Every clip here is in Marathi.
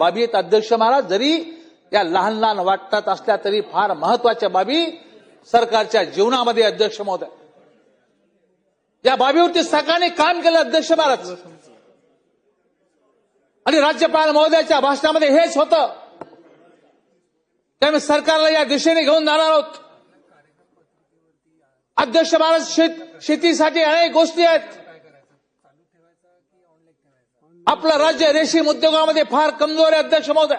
बाबी आहेत अध्यक्ष महाराज. जरी या लहान लहान वाटतात असल्या तरी फार महत्वाच्या बाबी सरकारच्या जीवनामध्ये अध्यक्ष महोदय. या बाबीवरती सरकारने काम केलं अध्यक्ष महाराज. आणि राज्यपाल महोदयाच्या भाषणामध्ये हेच होतं. त्यामुळे सरकारला या दिशेने घेऊन जाणार आहोत. अध्यक्ष महाराज, शेतीसाठी अनेक गोष्टी आहेत. आपलं राज्य रेशीम उद्योगामध्ये फार कमजोर आहे अध्यक्ष महोदय.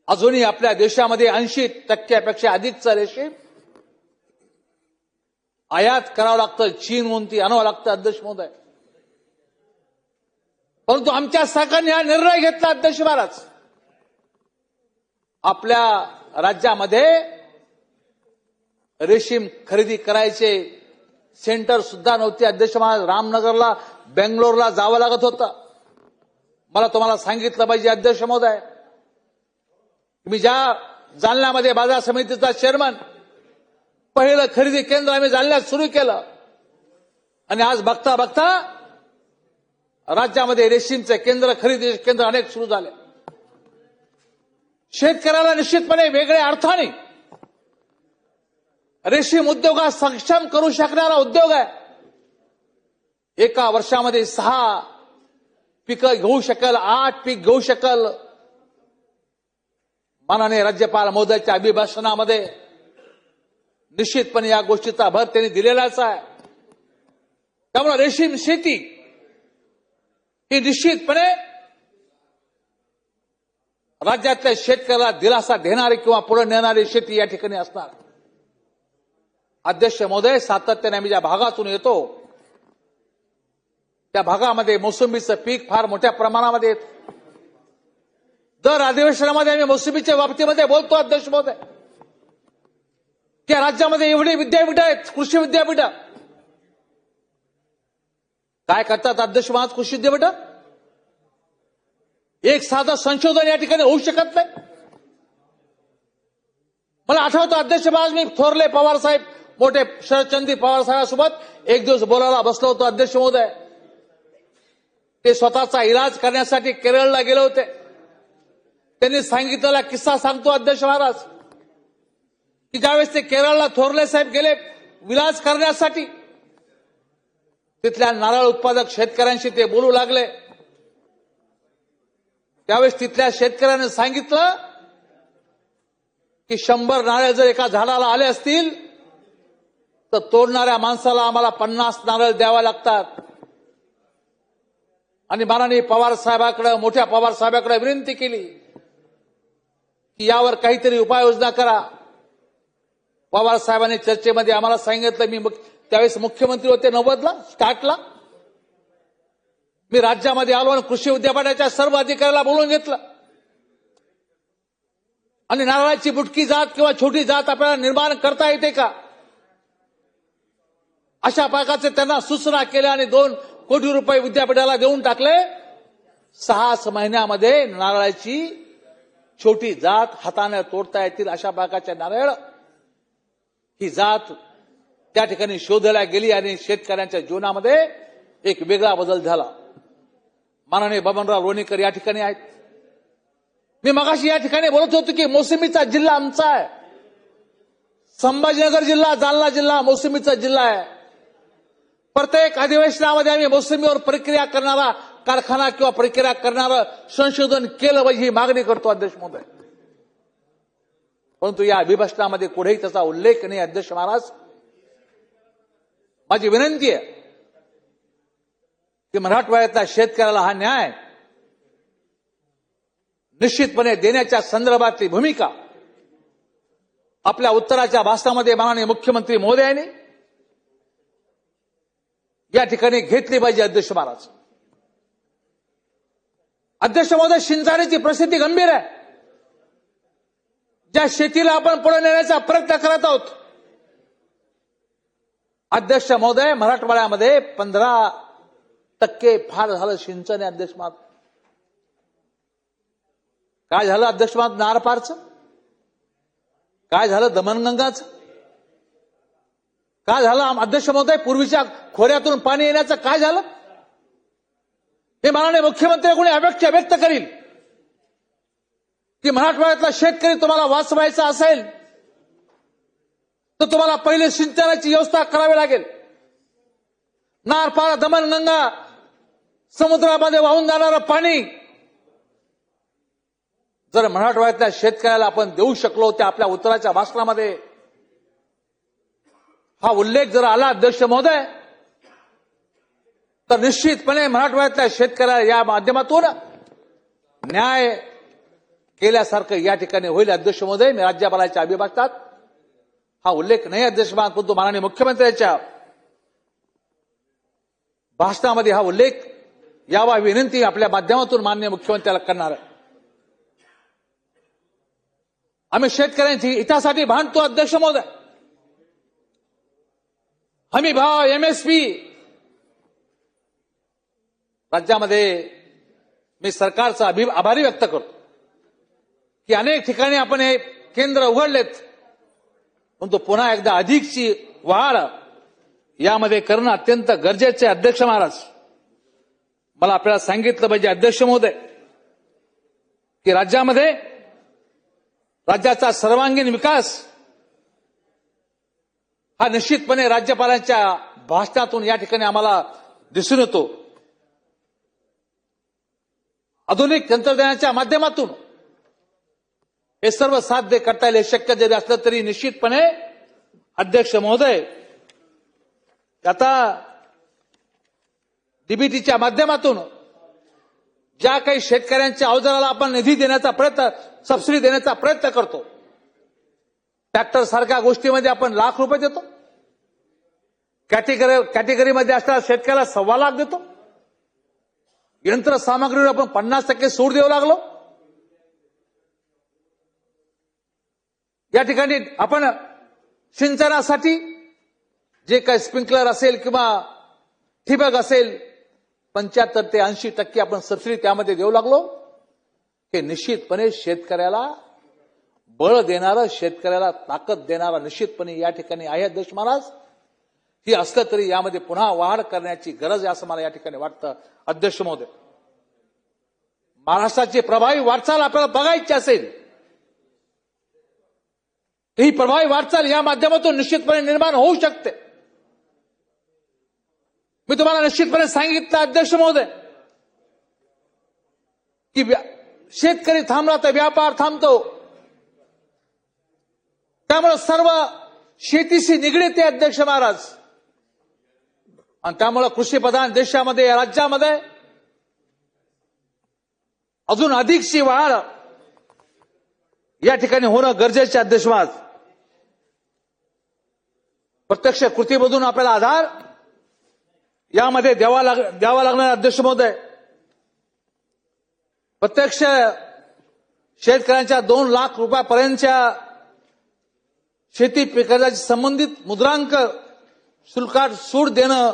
अजूनही आपल्या देशामध्ये 80% अधिकचं रेशीम आयात करावं लागतं, चीनहून ती आणावं लागतं अध्यक्ष महोदय. परंतु आमच्या सरकारने हा निर्णय घेतला अध्यक्ष महाराज. आपल्या राज्यामध्ये रेशीम खरेदी करायचे सेंटर सुद्धा नव्हते अध्यक्ष महाराज. रामनगरला, बेंगलोरला जावं लागत होतं. मला तुम्हाला सांगितलं पाहिजे अध्यक्ष महोदय, मी ज्या जालन्यामध्ये बाजार समितीचा चेअरमन, पहिलं खरेदी केंद्र आम्ही जालन्यात सुरू केलं. आणि आज बघता बघता राज्यामध्ये रेशीमचे केंद्र, खरेदी केंद्र अनेक सुरू झाले. शेतकऱ्याला निश्चितपणे वेगळ्या अर्थाने रेशीम उद्योगात सक्षम करू शकणारा उद्योग आहे. एका वर्षामध्ये 6 पिकं घेऊ शकेल, 8 पीक घेऊ शकेल. माननीय राज्यपाल महोदयाच्या अभिभाषणामध्ये निश्चितपणे या गोष्टीचा भर त्यांनी दिलेलाच आहे. त्यामुळे रेशीम शेती ही निश्चितपणे राज्यातल्या शेतकऱ्याला दिलासा देणारी किंवा पुढे नेणारी शेती या ठिकाणी असणार. अध्यक्ष महोदय, सातत्याने आम्ही ज्या भागातून येतो त्या भागामध्ये मोसंबीचं पीक फार मोठ्या प्रमाणामध्ये येतं. दर अधिवेशनामध्ये आम्ही मोसंबीच्या बाबतीमध्ये बोलतो अध्यक्ष महोदय. त्या राज्यामध्ये एवढी विद्यापीठं आहेत, कृषी विद्यापीठं. काय करतात अध्यक्ष महाराज कृषी विद्यापीठं? एक साधं संशोधन या ठिकाणी होऊ शकत नाही. मला आठवतं अध्यक्ष महाराज, मी थोरले पवार साहेब, मोठे शरदचंद्र पवार साहेबांसोबत एक दिवस बोलायला बसलो होतो अध्यक्ष महोदय. ते स्वतःचा इलाज करण्यासाठी केरळला गेले होते. त्यांनी सांगितलेला किस्सा सांगतो अध्यक्ष महाराज, की ज्यावेळेस ते केरळला थोरले साहेब गेले विलाज करण्यासाठी, तिथल्या नारळ उत्पादक शेतकऱ्यांशी ते बोलू लागले. त्यावेळेस तिथल्या शेतकऱ्याने सांगितलं की 100 नारळ जर एका झाडाला आले असतील तर तोडणाऱ्या माणसाला आम्हाला 50 नारळ द्यावा लागतात. आणि माननीय पवार साहेबांकडे, मोठ्या पवार साहेबांकडे विनंती केली की यावर काहीतरी उपाययोजना करा. पवार साहेबांनी चर्चेमध्ये आम्हाला सांगितलं, मी त्यावेळेस मुख्यमंत्री होते 90ला, स्टार्टला. मी राज्यामध्ये आलो आणि कृषी विद्यापीठाच्या सर्व अधिकाऱ्याला बोलून घेतलं. आणि नारळाची बुटकी जात किंवा छोटी जात आपल्याला निर्माण करता येते का, अशा प्रकारचे त्यांना सूचना केल्या आणि 2 कोटी रुपये विद्यापीठाला देऊन टाकले. 6 महिन्यामध्ये नारळाची छोटी जात हाताने तोडता येतील अशा प्रकारच्या नारळ ही जात त्या ठिकाणी शोधल्या गेली आणि शेतकऱ्यांच्या जीवनामध्ये एक वेगळा बदल झाला. माननीय बबनराव लोणीकर या ठिकाणी आहेत. मी मगाशी या ठिकाणी बोलत होतो की मोसंबीचा जिल्हा आमचा आहे. संभाजीनगर जिल्हा, जालना जिल्हा मोसंबीचा जिल्हा आहे. प्रत्येक अधिवेशनामध्ये आम्ही मोसंबीवर प्रक्रिया करणारा कारखाना किंवा प्रक्रिया करणारं संशोधन केलं पाहिजे ही मागणी करतो अध्यक्ष महोदय. परंतु या अभिभाषणामध्ये कुठेही त्याचा उल्लेख नाही अध्यक्ष महाराज. माझी विनंती आहे की मराठवाड्यातल्या शेतकऱ्याला हा न्याय निश्चितपणे देण्याच्या संदर्भातली भूमिका आपल्या उत्तराच्या भाषणामध्ये माननीय मुख्यमंत्री महोदयांनी या ठिकाणी घेतली पाहिजे अध्यक्ष महाराज. अध्यक्ष महोदय, शिंचारीची परिस्थिती गंभीर आहे. ज्या शेतीला आपण पुढे नेण्याचा प्रयत्न करत आहोत अध्यक्ष महोदय, मराठवाड्यामध्ये 15% फार झालं सिंचन आहे अध्यक्ष महाराज. काय झालं अध्यक्ष महाराज नारपारचं, काय झालं दमणगंगाचं, काय झालं अध्यक्ष महोदय पूर्वीच्या खोऱ्यातून पाणी येण्याचं काय झालं. हे माननीय मुख्यमंत्री कोणी अपेक्षा व्यक्त करील की मराठवाड्यातला शेतकरी तुम्हाला वाचवायचा असेल तर तुम्हाला पहिले सिंचनाची व्यवस्था करावी लागेल. नारपार दमणगंगा समुद्रामध्ये वाहून जाणारं पाणी जर मराठवाड्यातल्या शेतकऱ्याला आपण देऊ शकलो ते आपल्या उत्तराच्या भाषणामध्ये हा उल्लेख जर आला अध्यक्ष महोदय तर निश्चितपणे मराठवाड्यातल्या शेतकऱ्याला या माध्यमातून न्याय केल्यासारखं या ठिकाणी होईल. अध्यक्ष महोदय, मी राज्यपालाच्या अभिभाषणात हा उल्लेख नाही अध्यक्ष महोदय, परंतु माननीय मुख्यमंत्र्यांच्या भाषणामध्ये हा उल्लेख यावा विनंती आपल्या माध्यमातून माननीय मुख्यमंत्र्याला करणार आहे. आम्ही शेतकऱ्यांची हितासाठी भांडतो अध्यक्ष महोदय. हमी भाव एमएसपी राज्यामध्ये मी सरकारचा आभारी व्यक्त करतो की अनेक ठिकाणी आपण हे केंद्र उघडलेत, परंतु पुन्हा एकदा अधिकची वाढ यामध्ये करणं अत्यंत गरजेचे. अध्यक्ष महाराज, मला आपल्याला सांगितलं पाहिजे अध्यक्ष महोदय की राज्याचा सर्वांगीण विकास हा निश्चितपणे राज्यपालांच्या भाषणातून या ठिकाणी आम्हाला दिसून येतो. आधुनिक तंत्रज्ञानाच्या माध्यमातून हे सर्व साध्य करता येईल. शक्य जरी असलं तरी निश्चितपणे अध्यक्ष महोदय आता डीबीटीच्या माध्यमातून ज्या काही शेतकऱ्यांच्या अवजाराला आपण निधी देण्याचा प्रयत्न, सबसिडी देण्याचा प्रयत्न करतो, ट्रॅक्टर सारख्या गोष्टीमध्ये आपण ₹1,00,000 देतो, कॅटेगरीमध्ये असणाऱ्या शेतकऱ्याला ₹1,25,00,000 देतो, यंत्रसामग्रीवर आपण 50% सूट देऊ लागलो. या ठिकाणी आपण सिंचनासाठी जे काही स्प्रिंकलर असेल किंवा ठिबक असेल 75 ते 80% आपण सबसिडी त्यामध्ये देऊ लागलो. हे निश्चितपणे शेतकऱ्याला बळ देणारं, शेतकऱ्याला ताकद देणारं निश्चितपणे या ठिकाणी आहे अध्यक्ष महाराज. ही असलं तरी यामध्ये पुन्हा वाढ करण्याची गरज आहे असं मला या ठिकाणी वाटतं. अध्यक्ष महोदय, महाराष्ट्राची प्रभावी वाटचाल आपल्याला बघायची असेल, ही प्रभावी वाटचाल या माध्यमातून निश्चितपणे निर्माण होऊ शकते. मी तुम्हाला निश्चितपणे सांगितलं अध्यक्ष महोदय की शेतकरी थांबला तर व्यापार थांबतो. त्यामुळे सर्व शेतीशी निगडीत आहे अध्यक्ष महाराज. आणि त्यामुळे कृषीप्रधान देशामध्ये, या राज्यामध्ये अजून अधिकची वाढ या ठिकाणी होणं गरजेचे अध्यक्ष महाराज. प्रत्यक्ष कृतीमधून आपल्याला आधार यामध्ये द्यावा लागणार अध्यक्ष महोदय. प्रत्यक्ष शेतकऱ्यांच्या ₹2,00,000 शेती पिकाची संबंधित मुद्रांक शुल्कात सूट देणं,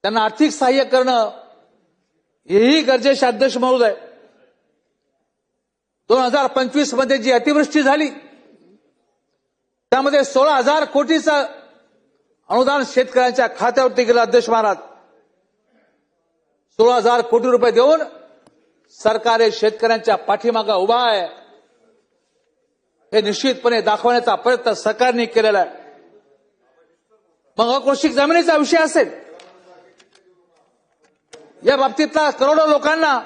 त्यांना आर्थिक सहाय्य करणं हेही गरजेचे अध्यक्ष महोदय. 2025 मध्ये जी अतिवृष्टी झाली त्यामध्ये 16,000 कोटीचं अनुदान शेतकऱ्यांच्या खात्यावरती गेलं अध्यक्ष महाराज. 16,000 कोटी रुपये देऊन सरकार शेतकऱ्यांच्या पाठीमागे उभा आहे हे निश्चितपणे दाखवण्याचा प्रयत्न सरकारने केलेला आहे. मग अकृषिक जमिनीचा विषय असेल, या बाबतीतला करोडो लोकांना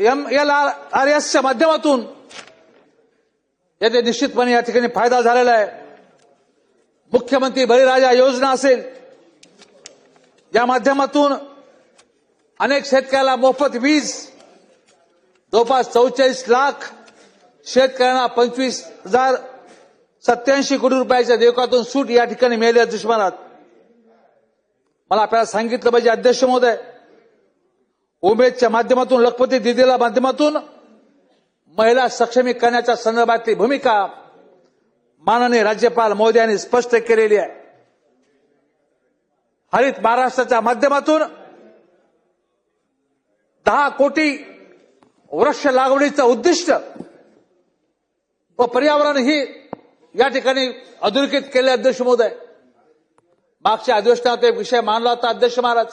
MLRSच्या माध्यमातून याचे निश्चितपणे या ठिकाणी फायदा झालेला आहे. मुख्यमंत्री बळीराजा योजना असेल, या माध्यमातून अनेक शेतकऱ्याला मोफत वीज, जवळपास 44 लाख शेतकऱ्यांना 25,087 कोटी रुपयाच्या देयकातून सूट या ठिकाणी मिळाली अध्यक्ष महाराज. मला आपल्याला सांगितलं पाहिजे अध्यक्ष महोदय, उमेदच्या माध्यमातून, लखपती दिदीला माध्यमातून महिला सक्षमीकरणाच्या संदर्भातली भूमिका माननीय राज्यपाल महोदयांनी स्पष्ट केलेली आहे. हरित महाराष्ट्राच्या माध्यमातून 10 कोटी वृक्ष लागवडीचं उद्दिष्ट व पर्यावरण ही या ठिकाणी अधोरेखित केले अध्यक्ष महोदय. मागच्या अधिवेशनात एक विषय मांडला होता अध्यक्ष महाराज.